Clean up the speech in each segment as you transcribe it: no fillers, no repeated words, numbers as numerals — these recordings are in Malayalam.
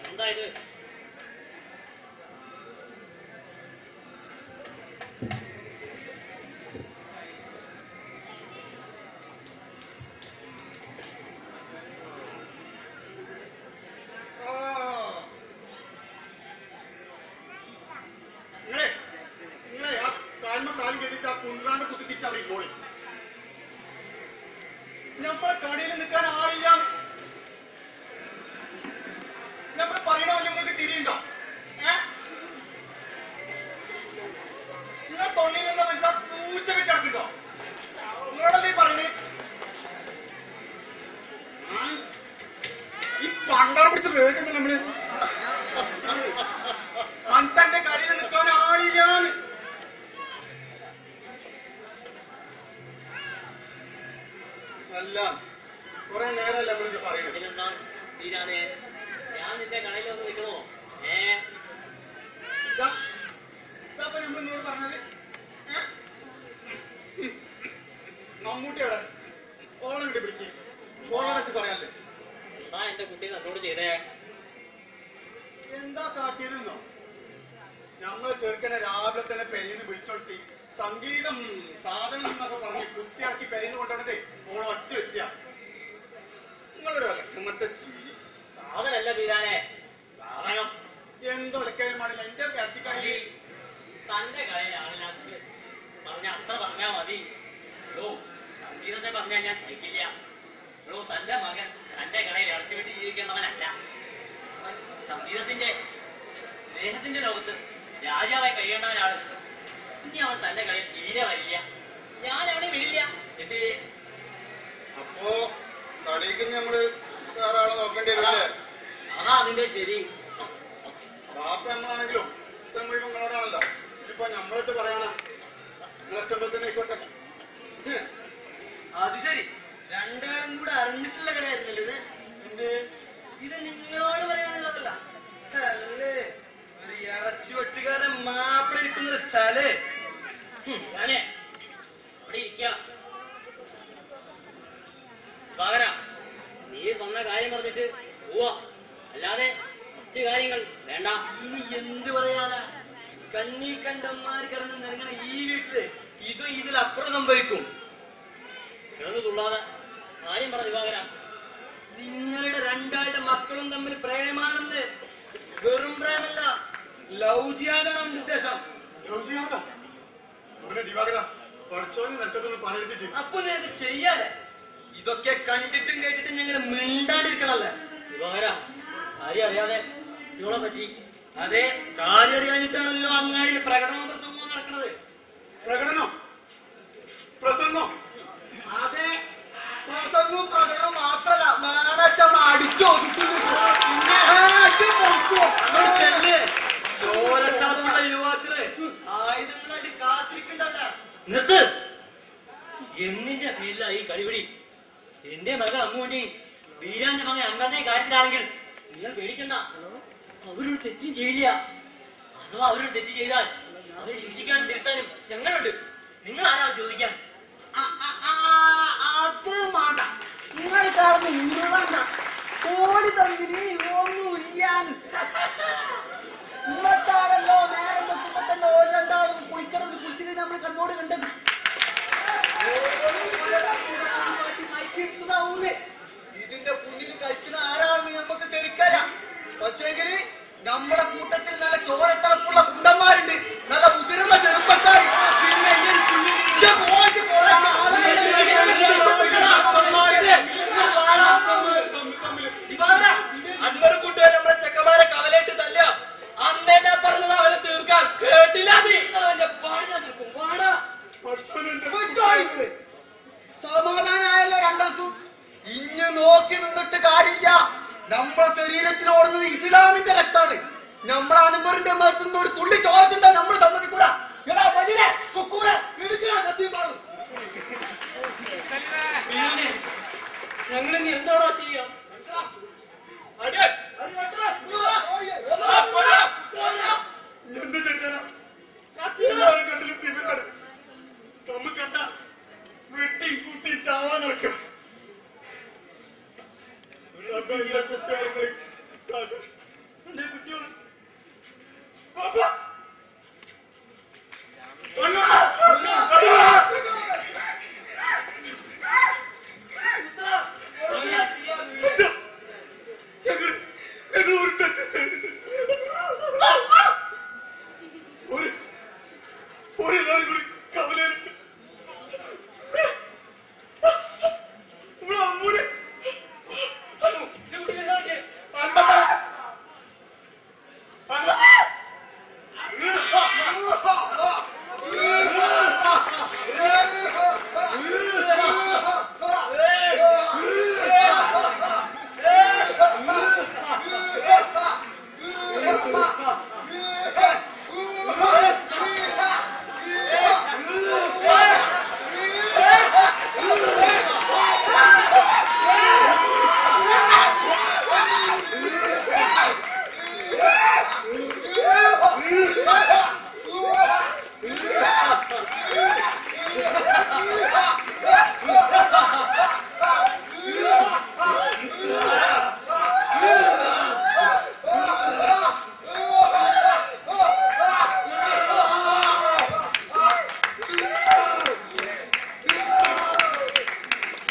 എന്തായത്? കുണ്ടാണ്ട് കുത്തിച്ച് അവിടെ പോയി. നമ്മളെ കടയിൽ നിൽക്കാൻ ആളില്ല. നമ്മൾ പറയണ നിങ്ങൾക്ക് തിരിയുണ്ടോ? നിങ്ങൾ തൊള്ളിയിൽ എന്താ മനസ്സിലാ പൂച്ച വെച്ചാക്കുണ്ടോ? നിങ്ങളല്ലേ പറഞ്ഞേ ഈ പണ്ടാർ പിടിച്ച് വേഗം നമ്മള് മനുഷ്യന്റെ കടയിൽ നിൽക്കാൻ ആളില്ലാന്ന്. അല്ല കുറെ നേരമല്ല നമ്മളിത് പറയുന്നത്. ഇതിനെന്താ തീരാതെ ഞാൻ നിന്റെ കടയിൽ വന്ന് നിൽക്കണോ? ഇതപ്പൊ നമ്മൾ നിന്നോട് പറഞ്ഞത് മമ്മൂട്ടി അവിടെ ഓളം കിട്ടി പിടിക്കും ഓളം വെച്ച് പറയാല്ലേ. എന്താ എന്റെ കുട്ടി എന്നോട് ചെയ്തേ? എന്താ കാട്ടിയതെന്നോ? ഞങ്ങൾ ചെറുക്കനെ രാവിലെ തന്നെ പെരിന്ന് വിളിച്ചോട്ടി സംഗീതം സാധനം എന്നൊക്കെ പറഞ്ഞ് വൃത്തിയാക്കി പെരിന്ന് കൊണ്ടുവന്നതേ ഓളം ഒറ്റ വെച്ച. നിങ്ങളൊരു മറ്റേ സാധനല്ല തീരാനെ സാധനം എന്തോ ഒലക്കാനും പാടില്ല. എന്റെ ഇറച്ചിക്കാരി തന്റെ കടയിലാണെന്ന് പറഞ്ഞ അത്ര പറഞ്ഞാ മതി. സംഗീതത്തെ പറഞ്ഞാൽ ഞാൻ സഹിക്കില്ല. തന്റെ മകൻ തന്റെ കടയിൽ ഇറച്ചി വെട്ടി ജീവിക്കുന്നവനല്ല. സംഗീതത്തിന്റെ സ്നേഹത്തിന്റെ ലോകത്ത് രാജാവായി കഴിയേണ്ടവനാണ്. ഇനി അവൻ തന്റെ കടയിൽ തീരെ വരില്ല. ഞാൻ അവനെ വിടില്ല. എന്നിട്ട് അപ്പോ കടയിക്ക് നമ്മള് വേറെ ആളെ നോക്കേണ്ടി വരില്ലേ? അതാ അതിന്റെ ശരി. ബാപ്പ നമ്മളാണെങ്കിലും ഇഷ്ടം മുഴുവൻ നിങ്ങളോടാണല്ലോ. ഇപ്പൊ നമ്മളിട്ട് പറയണം നിങ്ങളിഷ്ടം തന്നെ ആയിക്കോട്ടെ. അത് ശരി. രണ്ടാളും കൂടെ അറിഞ്ഞിട്ടുള്ള കടയായിരുന്നല്ലോ ഇത്. ഇത് നിങ്ങളോട് പറയാനുള്ളതല്ല. അല്ലേ ഒരു ഇറച്ചി വെട്ടുകാരൻ മാപ്പിള ഇരിക്കുന്ന സ്ഥലേ. ഞാനേ അവിടെ ഇരിക്കാം. പകരാ നീ സ്വന്ന കാര്യം പറഞ്ഞിട്ട് പോവാ. അല്ലാതെ മറ്റു കാര്യങ്ങൾ വേണ്ട. ഇനി എന്ത് പറയാനാ? കണ്ണീ കണ്ടന്മാർ കിടന്ന് നിറങ്ങണ ഈ വീട്ടില് ഇതും ഇതിലപ്പുറം സംഭവിക്കും. കിടന്നു തുള്ളാതെ കാര്യം പറ ദിവാകര. നിങ്ങളുടെ രണ്ടാളുടെ മക്കളും തമ്മിൽ പ്രേമാണെന്ന്. വെറും പ്രേമല്ല, ലൗജിയാനാണ് അവന്റെ ഉദ്ദേശം. അപ്പൊ നിനക്ക് ചെയ്യാലേ? ഇതൊക്കെ കണ്ടിട്ടും കേട്ടിട്ടും ഞങ്ങൾ മിണ്ടാണ്ടിരിക്കണല്ലേ ദിവാകര. കാര്യം അറിയാതെ ഇവളെ പറ്റി. അതെ, കാര്യം അറിയാനിട്ടാണല്ലോ അങ്ങാടിയിൽ പ്രകടനം പ്രസംഗം നടക്കുന്നത്. പ്രകടനോ പ്രസംഗോ? അതെ, പ്രസംഗവും പ്രകടനവും മാത്രല്ല മാനച്ചമ്മ അടിച്ചോ ചോരട്ടാപ്പുള്ള യുവാക്കള് ആയുധങ്ങളായിട്ട് കാത്തിരിക്കണ്ടല്ല. നിർത്ത്. എന്നിന്റെ പേരില ഈ കളിപിടി. എന്റെ മകൻ അമ്മൂന്റെ വീരാന്റെ മകൻ അമ്പന്റെ കാര്യത്തിലാണെങ്കിൽ നിങ്ങൾ പേടിക്കണ്ട. അവരൊരു തെറ്റും ചെയ്യില്ല. അഥവാ അവരൊരു തെറ്റ് ചെയ്താൽ അവരെ ശിക്ഷിക്കാനും തിരുത്താനും ഞങ്ങളുണ്ട്. നിങ്ങൾ ആരാ ചോദിക്കാൻ? അത് വേണ്ട. നിങ്ങൾ കാരണം ഇങ്ങണ്ട കോടി തമ്മില് ഒന്നുമില്ലാന്ന്. ഇങ്ങോട്ടാണല്ലോ നേരം നോക്കുമ്പോ തന്നെ ഓരോ രണ്ടാളും പൊയ്ക്കടന്ന് കുത്തിരി നമ്മൾ കണ്ണോട് കണ്ടത്. ഇതിന്റെ കുഞ്ഞിൽ കഴിക്കുന്ന ആരാണെന്ന് നമുക്ക് ശരിക്കറിയാം. പക്ഷേങ്കില് നമ്മുടെ കൂട്ടത്തിൽ നല്ല ചോരത്തളപ്പുള്ള കുണ്ടന്മാരുണ്ട്, നല്ല മുതിർന്ന ചെറുപ്പക്കാർ. പിന്നെ അൻവർ കൂട്ടുകാർ നമ്മുടെ ചെക്കന്മാരെ കവലായിട്ട് തല്ല. അന്നേ ഞാൻ പറഞ്ഞത് അവരെ തീർക്കാൻ കേട്ടില്ല. സമാധാനായല്ലോ രണ്ടാൾക്കും. ഇഞ്ഞ് നോക്കി നിന്നിട്ട് കാര്യമില്ല. നമ്മുടെ ശരീരത്തിൽ ഓടുന്നത് ഇസ്ലാമിന്റെ രക്താണ്. നമ്മളെ അനുഭവന്റെ മരത്തുനിന്ന് ഒരു തുള്ളി ചോദിച്ചിട്ടാ നമ്മൾ സമ്മതിക്കൂടാ. എടാ വലിയ കുക്കൂര എടുക്കുക കത്തി മാറും. ഞങ്ങളിനി എന്താണോ ചെയ്യാം? എന്ത് ചെക്കന കണ്ടിലും തിരുന്നാണ് നമ്മ കണ്ട വെട്ടി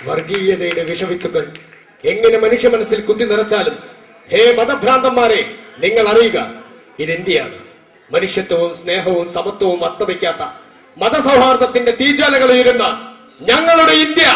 വർഗീയതയുടെ വിഷവിത്തുകൾ എങ്ങനെ മനുഷ്യ മനസ്സിൽ കുത്തി നിറച്ചാലും, ഹേ മതഭ്രാന്തന്മാരെ, നിങ്ങൾ അറിയുക, ഇത് ഇന്ത്യയാണ്. മനുഷ്യത്വവും സ്നേഹവും സമത്വവും അസ്തമിക്കാത്ത മതസൗഹാർദ്ദത്തിന്റെ തീജ്വാലകൾ ഉയരുന്ന ഞങ്ങളുടെ ഇന്ത്യ.